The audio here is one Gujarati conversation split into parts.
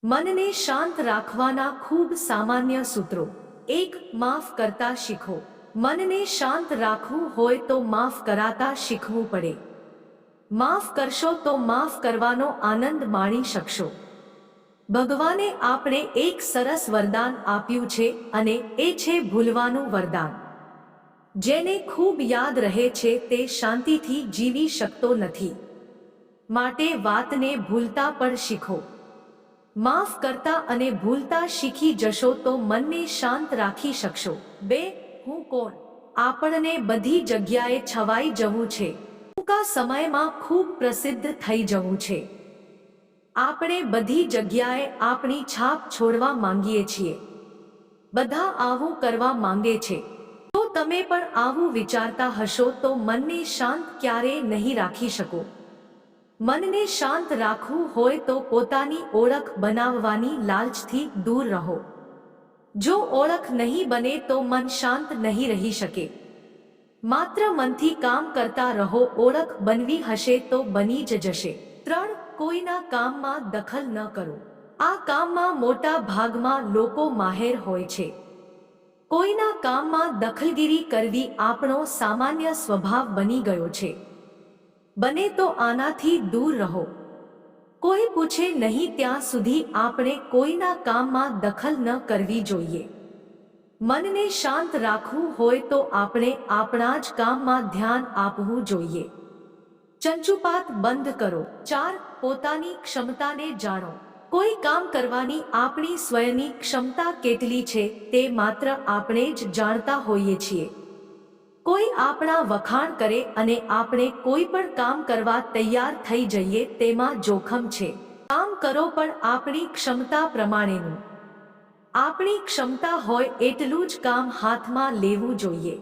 मनने शांत राखवाना खूब सामान्य सूत्रों। 1. माफ करता शीखो। मनने शांत राखवू होय तो माफ कराता शीखवू पड़े। माफ करशो तो माफ करवानो आनंद माणी शकशो। भगवाने आपणे एक सरस वरदान आप्યું છે અને એ છે ભૂલવાનું વરદાન। જેને ખૂબ યાદ રહે છે તે શાંતિથી જીવી શકતો નથી। માટે વાતને ભૂલતા પણ શીખો। માફ કરતા અને ભૂલતા શીખી જશો તો મનને શાંત રાખી શકશો। 2. હું કોણ? આપણને બધી જગ્યાએ છવાઈ જવું છે। ટૂંકા સમયમાં ખૂબ પ્રસિદ્ધ થઈ જવું છે। આપણે બધી જગ્યાએ આપણી છાપ છોડવા માંગીએ છીએ। બધા આવું કરવા માંગે છે। જો તમે પણ આવું વિચારતા હશો તો મનને શાંત ક્યારેય નહીં રાખી શકો। मनने शांत राखवू होय तो पोतानी ओळख बनाववानी लालचथी दूर रहो। जो ओळख नहीं बने तो मन शांत नहीं रही शके। मात्र मनथी काम करता रहो। ओळख बनवी हशे तो बनी ज जशे। 3. कोईना काममां दखल न करो। आ काममां मोटा भागमां लोको माहेर होय छे। कोईना काममां दखलगिरी करवी आपणो सामान्य स्वभाव बनी गयो छे। बने तो आनाथी दूर रहो। कोई पूछे नहीं ત્યાં સુધી આપણે કોઈના કામમાં દખલ ન કરવી જોઈએ। મનને શાંત રાખવું હોય તો આપણે આપણા જ કામમાં ધ્યાન આપવું જોઈએ। ચંચુપાત બંધ કરો। 4. પોતાની ક્ષમતાને જાણો। કોઈ કામ કરવાની આપણી સ્વયંની ક્ષમતા કેટલી છે તે માત્ર આપણે જ જાણતા હોઈએ છીએ। કોઈ આપણા વખાણ કરે અને આપણે કોઈ પણ કામ કરવા તૈયાર થઈ જઈએ તેમાં જોખમ છે। કામ કરો પણ આપણી ક્ષમતા પ્રમાણેનું। આપણી ક્ષમતા હોય એટલું જ કામ હાથમાં લેવું જોઈએ।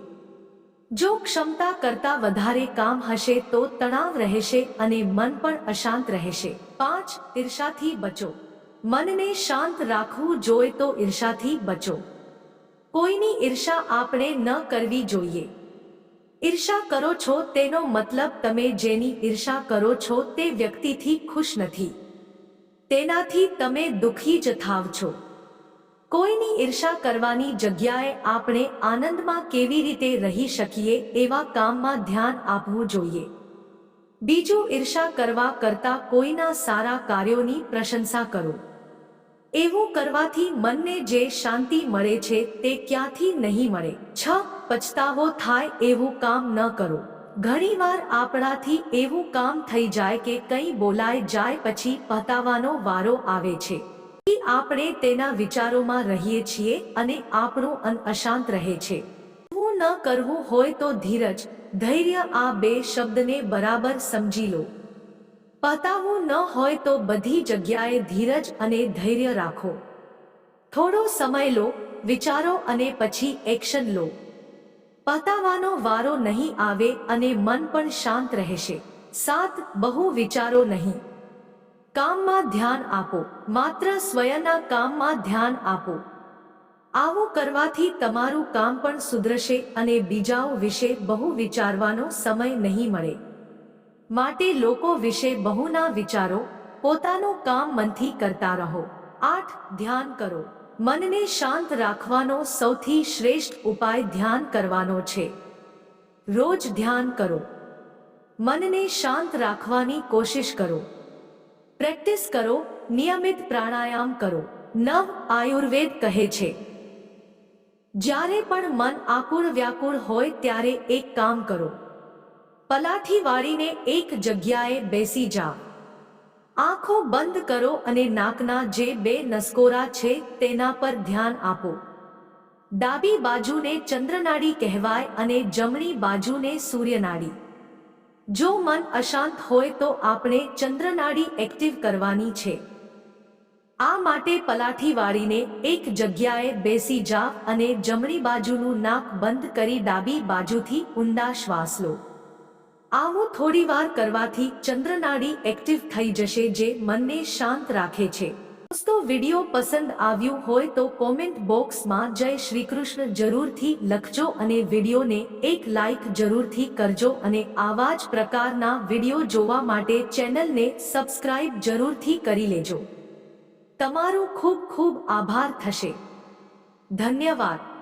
જો ક્ષમતા કરતા વધારે કામ હશે તો તણાવ રહેશે અને મન પણ અશાંત રહેશે। 5. ઈર્ષાથી બચો। મનને શાંત રાખવું જોઈએ તો ઈર્ષાથી બચો। કોઈની ઈર્ષા આપણે ન કરવી જોઈએ। ઈર્ષા કરો છો તેનો મતલબ તમે જેની ઈર્ષા કરો છો તે વ્યક્તિથી ખુશ નથી। તેનાથી તમે દુઃખી જ થાવ છો। કોઈની ઈર્ષા કરવાની જગ્યાએ આપણે આનંદમાં કેવી રીતે રહી શકીએ એવા કામમાં ધ્યાન આપવું જોઈએ। બીજું ઈર્ષા કરવા કરતાં કોઈના સારા કાર્યોની પ્રશંસા કરો। એવું કરવાથી મનને જે શાંતિ મળે છે તે ક્યાંથી નહીં મળે। 6. પછતાવો થાય એવું કામ ન કરો। ઘણીવાર આપણાથી એવું કામ થઈ જાય કે કંઈ બોલાઈ જાય પછી પસ્તાવાનો વારો આવે છે। આપણે તેના વિચારોમાં રહીએ છીએ અને આપણું મન અશાંત રહે છે। એવું ન કરવું હોય તો ધીરજ, ધૈર્ય આ બે શબ્દને બરાબર સમજી લો। પતાવવું ન હોય તો બધી જગ્યાએ ધીરજ અને ધૈર્ય રાખો। થોડો સમય લો, વિચારો અને પછી એક્શન લો। પતાવવાનો વારો નહીં આવે અને મન પણ શાંત રહેશે। 7. બહુ વિચારો નહીં। કામમાં ધ્યાન આપો। માત્ર સ્વયંના કામમાં ધ્યાન આપો। આવું કરવાથી તમારું કામ પણ સુધરશે અને બીજાઓ વિશે બહુ વિચારવાનો સમય નહીં મળે। માટે લોકો વિશે બહુ ના વિચારો, પોતાનું કામ મનથી કરતા રહો। 8. ધ્યાન કરો। મનને શાંત રાખવાનો સૌથી શ્રેષ્ઠ ઉપાય ધ્યાન કરવાનો છે। રોજ ધ્યાન કરો। મનને શાંત રાખવાની કોશિશ કરો। પ્રેક્ટિસ કરો, નિયમિત પ્રાણાયામ કરો। 9. આયુર્વેદ કહે છે જ્યારે પણ મન આકુળ વ્યાકુળ હોય ત્યારે એક કામ કરો। પલાઠી વાળીને એક જગ્યાએ બેસી જાઓ। આંખો બંધ કરો અને નાકના જે બે નસકોરા છે તેના પર ધ્યાન આપો। ડાબી બાજુને ચંદ્રનાડી કહેવાય અને જમણી બાજુને સૂર્યનાડી। જો મન અશાંત હોય તો આપણે ચંદ્રનાડી એક્ટિવ કરવાની છે। આ માટે પલાઠી વાળીને એક જગ્યાએ બેસી જાઓ અને જમણી બાજુનું નાક બંધ કરી ડાબી બાજુથી ઊંડા શ્વાસ લો। આવું થોડીવાર કરવાથી ચંદ્રનાડી એક્ટિવ થઈ જશે જે મનને શાંત રાખે છે। દોસ્તો, વિડિયો પસંદ આવ્યું હોય તો કોમેન્ટ બોક્સમાં જય શ્રી કૃષ્ણ જરૂરથી લખજો અને વિડિયોને એક લાઈક જરૂરથી કરજો અને આવા જ પ્રકારના વિડિયો જોવા માટે ચેનલને સબસ્ક્રાઇબ જરૂરથી કરી લેજો। તમારો ખૂબ ખૂબ આભાર થશે. ધન્યવાદ.